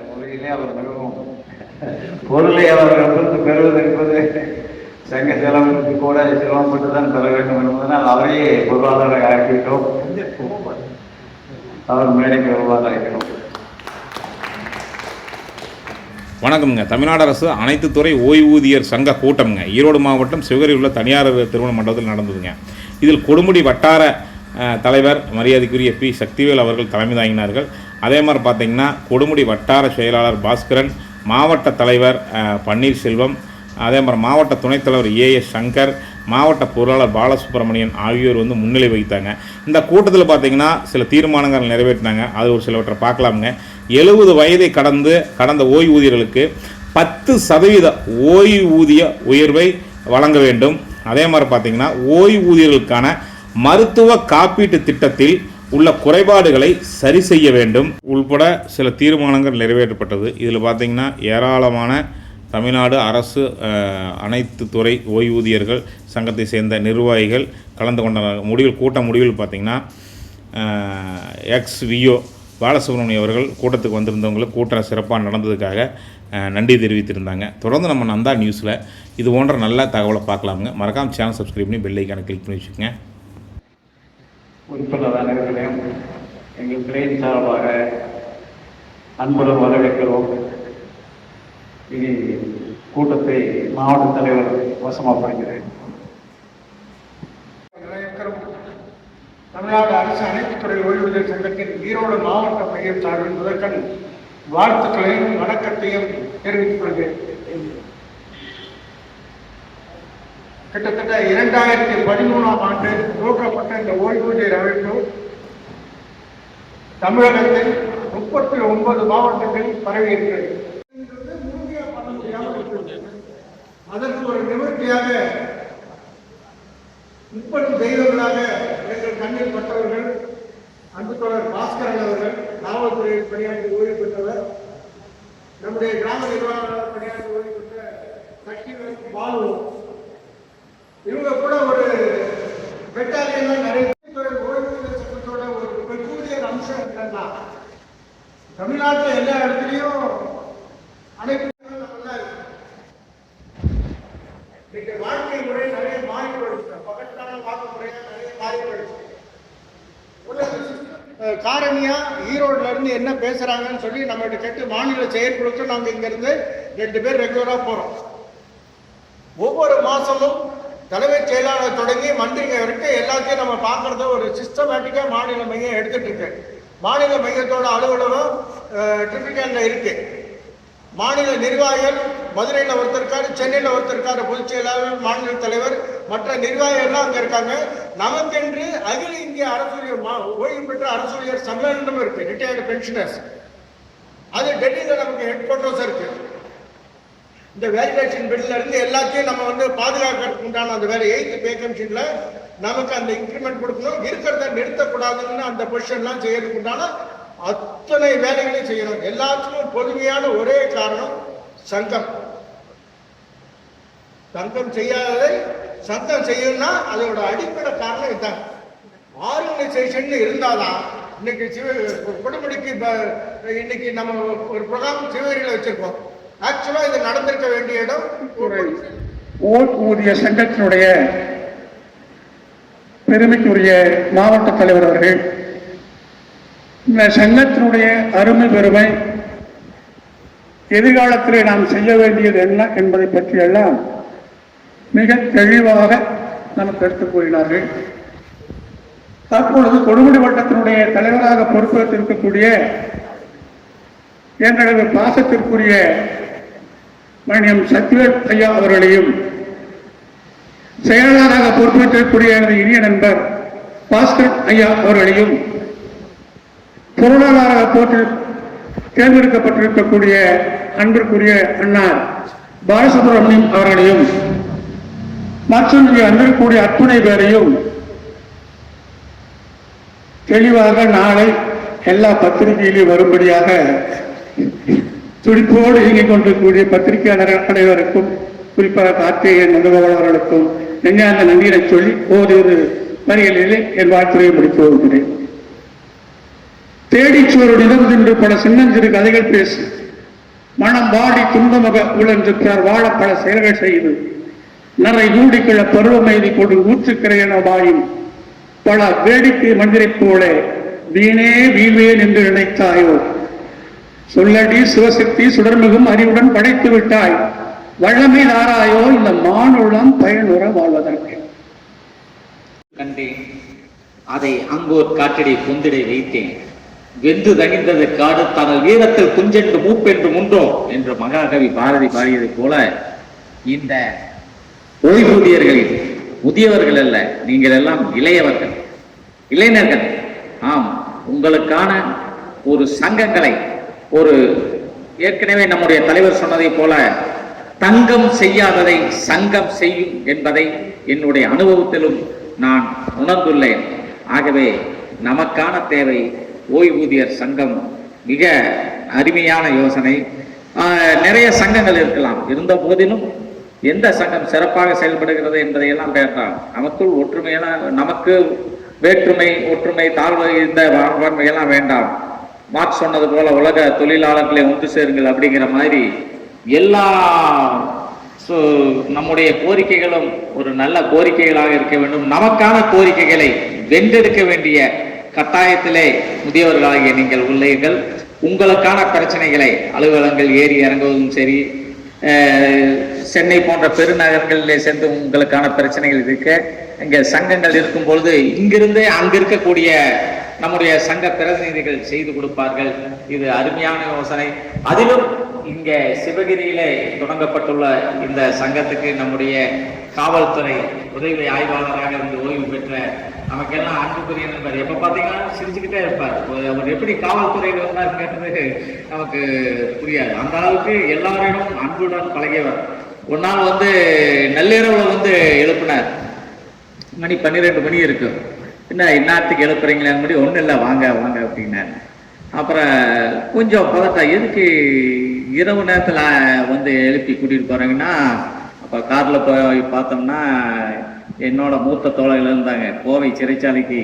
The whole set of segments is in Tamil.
மொழியிலே அவர் மிகவும் பொருளை அவர்களிடமிருந்து பெறுவது என்பது சங்க செலவுக்கு கூட சிரமப்பட்டு தான் பெற வேண்டும் என்பதனால் அவரையே பொருளாதார ஆக்கிவிட்டோம். அவர் மேடைக்கு வருவாங்க இருக்கிறோம். வணக்கம்ங்க. தமிழ்நாடு அரசு அனைத்து துறை ஓய்வூதியர் சங்க கூட்டம்ங்க ஈரோடு மாவட்டம் சிவகரியில் உள்ள தனியார் திருமண மண்டபத்தில் நடந்ததுங்க. இதில் கொடுமுடி வட்டார தலைவர் மரியாதைக்குரிய பி சக்திவேல் அவர்கள் தலைமை தாங்கினார்கள். அதே மாதிரி பார்த்திங்கன்னா கொடுமுடி வட்டார செயலாளர் பாஸ்கரன், மாவட்ட தலைவர் பன்னீர்செல்வம், அதே மாதிரி மாவட்ட துணைத் தலைவர் ஏஎஸ் சங்கர், மாவட்ட பொருளாளர் பாலசுப்ரமணியன் ஆகியோர் முன்னிலை வகித்தாங்க. இந்த கூட்டத்தில் பார்த்திங்கன்னா சில தீர்மானங்கள் நிறைவேற்றினாங்க. அது ஒரு சிலவற்றை பார்க்கலாமுங்க. 70 வயதை கடந்த ஓய்வூதியர்களுக்கு 10% ஓய்வூதிய உயர்வை வழங்க வேண்டும். அதே மாதிரி பார்த்திங்கன்னா ஓய்வூதியர்களுக்கான மருத்துவ காப்பீட்டு திட்டத்தில் உள்ள குறைபாடுகளை சரி செய்ய வேண்டும் உள்பட சில தீர்மானங்கள் நிறைவேற்றப்பட்டது. இதில் பார்த்திங்கன்னா ஏராளமான தமிழ்நாடு அரசு அனைத்து துறை ஓய்வூதியர்கள் சங்கத்தை சேர்ந்த நிர்வாகிகள் கலந்து கொண்ட கூட்ட முடிவில் பார்த்திங்கன்னா எக்ஸ்-விஓ பாலசுப்ரமணியம் அவர்கள் கூட்டத்துக்கு வந்திருந்தவங்களுக்கு கூட்டம் சிறப்பாக நடந்ததுக்காக நன்றி தெரிவித்திருந்தாங்க. தொடர்ந்து நம்ம நந்தா நியூஸில் இது போன்ற நல்ல தகவலை பார்க்கலாமுங்க. மறக்காமல் சேனல் சப்ஸ்கிரைப் பண்ணி பெல் ஐக்கானை கிளிக் பண்ணி வச்சுக்கோங்க. உறுப்பினர் அனைவர்களையும் எங்கள் கிளையின் சார்பாக அன்புடன் வரவேற்கிறோம். இனி கூட்டத்தை மாவட்ட தலைவர் வசமாப்படுகிறேன். தமிழ்நாடு அரசு அனைத்து துறை ஓய்வூதியர் சங்கத்தின் ஈரோடு மாவட்ட மையம் சார்பில் முதற்கண் வாழ்த்துக்களையும் வணக்கத்தையும் தெரிவித்துக் கொள்கிறேன். கிட்டத்தட்ட 2013ஆம் ஆண்டு துவக்கப்பட்ட இந்த ஓய்வூதியர் அமைப்பு தமிழகத்தில் 39 மாவட்டங்களில் பரவி இருக்கிறது. அதற்கு ஒரு நிவர்த்தியாக 30 தெய்வங்களாக எங்கள் கண்ணில் பட்டவர்கள் அன்பு தோழர் பாஸ்கரன் அவர்கள் காவல்துறையில் பணியாற்றி ஓய்வு பெற்றவர், நம்முடைய கிராம நிர்வாக பணியாற்றி ஓய்வு பெற்ற சக்திவேல் பாலு, இவங்க கூட ஒரு பெட்டாலியன் நிறைய ஓய்வூதியர் சங்கத்தோட ஒரு பெக்கூலியர் அம்சம் என்னன்னா தமிழ்நாட்டில் எல்லா இடத்துலையும் அனைத்து வாழ்க்கை முறை நிறைய மாறிப்படுச்சு. பகட்டான வாழ்க்கை முறையா நிறைய மாறிப்படுச்சு. காரணியா ஈரோடுல இருந்து என்ன பேசுறாங்கன்னு சொல்லி நம்ம கேட்டு மாநில செயற்குழுக்கு நாங்க இங்க இருந்து 2 பேர் ரெகுலரா போறோம். ஒவ்வொரு மாசமும் தலைமைச் செயலாளர் தொடங்கி மந்திரிங்க வரைக்கும் எல்லாத்தையும் நம்ம பார்க்கறத ஒரு சிஸ்டமேட்டிக்கா மாநில மையம் எடுத்துட்டு இருக்கு. மாநில மையத்தோட அலுவலகம் ட்ரிபிகேன்ல இருக்கு. மாநில நிர்வாகிகள் மதுரையில் ஒருத்தர் இருக்காரு, சென்னையில் ஒருத்தர் இருக்காரு, பொதுச் செயலாளர், மாநில தலைவர், மற்ற நிர்வாகிகள்லாம் அங்கே இருக்காங்க. நமக்கென்று அகில இந்திய அரசூழியர் ஓய்வு பெற்ற அரசூழியர் சம்மேளனம் இருக்கு, ரிட்டையர்டு பென்ஷனர்ஸ். அது டெல்லியில் நமக்கு ஹெட் குவார்டர்ஸ் இருக்கு. இந்த வேலிடேஷன் பில்ல இருந்து எல்லாத்தையும் நம்ம பாதுகாக்கிறதுக்கு உண்டான அந்த வேலை 8th பே கமிஷன்ல நமக்கு அந்த இன்க்ரிமெண்ட் கொடுக்கணும், இருக்கிறத நிறுத்தக்கூடாதுன்னு அந்த பொசிஷன்லாம் செய்யறதுக்கு உண்டான அத்தனை வேலைகளையும் செய்யணும். எல்லாத்துக்கும் பொதுமையான ஒரே காரணம் சங்கம். சங்கம் செய்யாததை சங்கம் செய்யணும்னா அதோட அடிப்படை காரணம் இதுதான். ஆர்கனைசேஷன் இருந்தாதான் இன்னைக்கு கொடுமுடிக்கு இன்னைக்கு நம்ம ஒரு ப்ரோக்ராம் சிவகரியில் வச்சிருக்கோம். ஆக்சுவலா இது நடந்திருக்க வேண்டிய இடம் ஓய்வூதிய சங்கத்தினுடைய பெருமைக்குரிய மாவட்ட தலைவர் அவர்கள் இந்த சங்கத்தினுடைய அருமை பெருமை, எதிர்காலத்திலே நாம் செய்ய வேண்டியது என்ன என்பதை பற்றியெல்லாம் மிக தெளிவாக நமக்கு எடுத்துக் கூறினார்கள். தற்பொழுது கொடுமுடி வட்டத்தினுடைய தலைவராக பொறுப்பேற்றிருக்கக்கூடிய எங்களது பாசத்திற்குரிய மணியம் சக்திவேல் ஐயா அவர்களையும், செயலாளராக பொறுப்பேற்றிருக்கக்கூடிய எனது இனிய நண்பர் பாஸ்கர் ஐயா அவர்களையும், பொருளாதார போட்டில் தேர்ந்தெடுக்கப்பட்டிருக்கக்கூடிய அன்பிற்குரிய அண்ணார் பாலசுப்ரமணியம் அவர்களையும் மற்றும் இங்கே வந்திருக்கக்கூடிய அத்துணை பேரையும் தெளிவாக நாளை எல்லா பத்திரிகையிலும் வரும்படியாக துடிப்போடு இயங்கிக் கொண்டிருக்கக்கூடிய பத்திரிகையாளர்கள் அனைவருக்கும், குறிப்பாக கார்த்திகேயன் நந்தகோபாலர்களுக்கும் நெஞ்சார்ந்த நன்றியை சொல்லி ஓரிரு வரிகளிலே என் வாழ்த்துறையை முடித்து வருகிறேன். தேடிச்சுவருடன் இன்று பல சின்னஞ்சிறு கதைகள் பேசி மனம் வாடி துன்பமுக உழன்று பிறர் வாழ பல செயல்கள் செய்து நரை மூடிக்கிழ பருவமைதி கொடு ஊற்றுக்கிறையன வாயும் பல வேடிக்கை மந்திரை போல வீணே வீழ்வேன் என்று நினைத்தாயோ. சொல்லடி சிவசக்தி சுடர்மிகும் அறிவுடன் படைத்து விட்டாய், வல்லமை நாராயோ இந்த மானுடம் பயனுற வாழ்வதற்கு. கண்டேன் அதை அங்கோர் காற்றிடை பொந்திடை வைத்தேன், வெந்து தணிந்தது காடு தனது வீரத்தில் குஞ்சென்று மூப்பென்று முன்றோ என்று மகாகவி பாரதி பாடியதை போல இந்த ஓய்வூதியர்களில் முதியவர்கள் அல்ல, நீங்கள் எல்லாம் இளையவர்கள், இளைஞர்கள். ஆம், உங்களுக்கான ஒரு சங்கங்களை, ஒரு ஏற்கனவே நம்முடைய தலைவர் சொன்னதை போல தங்கம் செய்யாததை சங்கம் செய்யும் என்பதை என்னுடைய அனுபவத்திலும் நான் உணர்ந்துள்ளேன். ஆகவே நமக்கான தேவை ஓய்வூதியர் சங்கம். மிக அருமையான யோசனை. நிறைய சங்கங்கள் இருக்கலாம், இருந்த போதிலும் எந்த சங்கம் சிறப்பாக செயல்படுகிறது என்பதையெல்லாம் வேண்டாம். நமக்குள் ஒற்றுமையெல்லாம், நமக்கு வேற்றுமை ஒற்றுமை தாழ்வு இந்த வாழ்வையெல்லாம் வேண்டாம். மார்க்ஸ் சொன்னது போல உலக தொழிலாளர்களை ஒன்று சேருங்கள் அப்படிங்கிற மாதிரி எல்லா நம்முடைய கோரிக்கைகளும் ஒரு நல்ல கோரிக்கைகளாக இருக்க வேண்டும். நமக்கான கோரிக்கைகளை வென்றெடுக்க வேண்டிய கட்டாயத்திலே முதியவர்களாகிய நீங்கள் உள்ளீர்கள். உங்களுக்கான பிரச்சனைகளை அலுவலகங்கள் ஏறி இறங்குவதும் சரி, சென்னை போன்ற பெருநகரங்களிலே சென்று உங்களுக்கான பிரச்சனைகள் இருக்க இங்கே சங்கங்கள் இருக்கும் பொழுது இங்கிருந்து அங்கு இருக்கக்கூடிய நம்முடைய சங்க பிரதிநிதிகள் செய்து கொடுப்பார்கள். இது அருமையான யோசனை. அதிலும் இங்கே சிவகிரியிலே தொடங்கப்பட்டுள்ள இந்த சங்கத்துக்கு நம்முடைய காவல்துறை உதவி ஆய்வாளராக இருந்து ஓய்வு பெற்ற நமக்கெல்லாம் அன்புக்குரிய நண்பர், எப்ப பார்த்தீங்கன்னா சிரிச்சுக்கிட்டே இருப்பார். அவர் எப்படி காவல்துறையில் வந்தார் கேட்டது நமக்கு புரியாது. அந்த அளவுக்கு எல்லாரிடம் அன்புடன் பழகியவர். ஒரு நாள் நள்ளிரவுல எழுப்பினார். மணி 12 மணி இருக்கு. என்ன இந்நேரத்துக்கு எழுப்புறீங்களே? முடி ஒன்றும் இல்லை, வாங்க வாங்க அப்படின்னாரு. அப்புறம் கொஞ்சம் பதட்டா, எதுக்கு இரவு நேரத்தில் எழுப்பி கூட்டிகிட்டு போகிறாங்கன்னா, அப்போ காரில் போய் பார்த்தோம்னா என்னோட மூத்த தோழர்கள் இருந்தாங்க. கோவை சிறைச்சாலைக்கு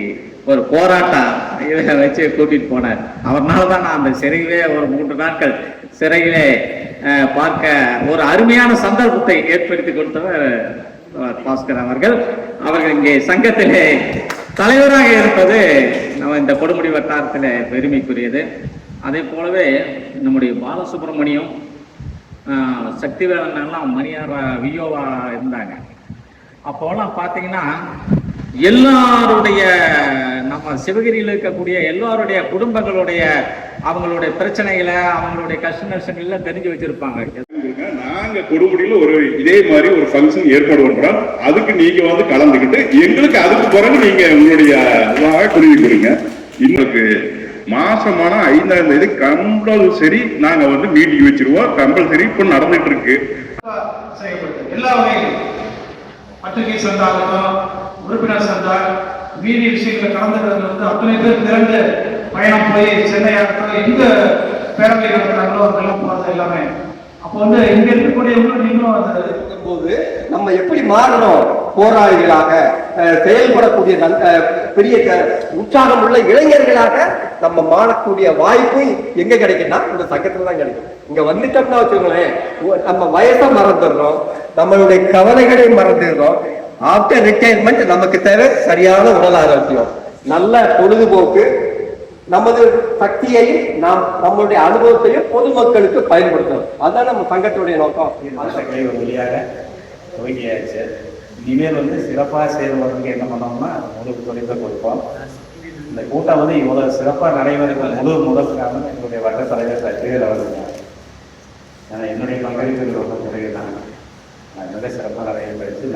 ஒரு போராட்டம் இதை வச்சு கூட்டிகிட்டு போனார். அவர்னால தான் நான் அந்த சிறையிலே ஒரு 3 நாட்கள் சிறையிலே பார்க்க ஒரு அருமையான சந்தர்ப்பத்தை ஏற்படுத்தி கொடுத்தவர் பாஸ்கர் அவர்கள். அவர்கள் இங்கே சங்கத்திலே தலைவராக இருப்பது நம்ம இந்த கொடுமுடி வட்டாரத்தில் பெருமைக்குரியது. அதே போலவே நம்முடைய பாலசுப்ரமணியம், சக்திவேலன் எல்லாம் மணியார் வியோவா இருந்தாங்க. அப்போலாம் பார்த்தீங்கன்னா எல்லாருடைய நம்ம சிவகிரியில் இருக்கக்கூடிய எல்லாருடைய குடும்பங்களுடைய அவங்களுடைய பிரச்சனைகளை அவங்களுடைய கஷ்ட நஷ்டங்கள்லாம் தெரிஞ்சு வச்சிருப்பாங்க. நாங்க கொடுமுடியில ஒரு இதே மாதிரி ஒரு ஃபங்க்ஷன் ஏற்பாடு பண்றோம். அதுக்கு நீங்க கலந்துக்கிட்டு எங்களுக்கு அதுக்கு பிறகு நீங்க உங்களுடைய குருவி கொடுங்க. இன்னுக்கு மாசமான 5ஆம் தேதி கம்பல்சரி நாங்க மீட்டிங் வச்சிருவோம். கம்பல்சரி இப்ப நடந்துட்டு இருக்கு. எல்லா வகையிலும் பத்திரிகை சந்தாகட்டும், உறுப்பினர் சந்தா, மீதி விஷயங்களை கலந்துக்கிறது அத்தனை பேர் திரண்டு பயணம் போய் சென்னை ஆகட்டும், எந்த பேரவை நடத்துறாங்களோ அதெல்லாம் போறது எல்லாமே. அப்போ இங்க இருக்கக்கூடியவங்க நீங்களும் அது போது நம்ம எப்படி மாறணும், போராளிகளாக செயல்படக்கூடிய பெரிய உற்சாகம் உள்ள இளைஞர்களாக நம்ம மாறக்கூடிய வாய்ப்பு எங்க கிடைக்குன்னா இந்த சங்கத்துல தான் கிடைக்கும். இங்க வந்துட்டோம்னா வச்சுக்கோங்களேன், நம்ம வயசை மறந்துடுறோம், நம்மளுடைய கவலைகளை மறந்துடுறோம். ஆஃப்டர் ரிட்டையர்மெண்ட் நமக்கு தேவை சரியான உடல் ஆரோக்கியம், நல்ல பொழுதுபோக்கு, நமது சக்தியையும் நம்மளுடைய அனுபவத்தையும் பொதுமக்களுக்கு பயன்படுத்தணும். அதான் நம்ம சங்கத்துடைய நோக்கம். வழியாக துவங்கியாச்சு. இனிமேல் சிறப்பாக செய்வதற்கு என்ன பண்ணோம்னா முழு தொழிலை கொடுப்போம். இந்த கூட்டம் இவ்வளவு சிறப்பாக நடைபெறுகிற முதல் காரணம் என்னுடைய வட்ட தலைவர் சக்திவேல் அவர்கள். என்னுடைய பங்களிப்பு ரொம்ப குறைவு தான். நான் சிறப்பாக நடைபெறுச்சு.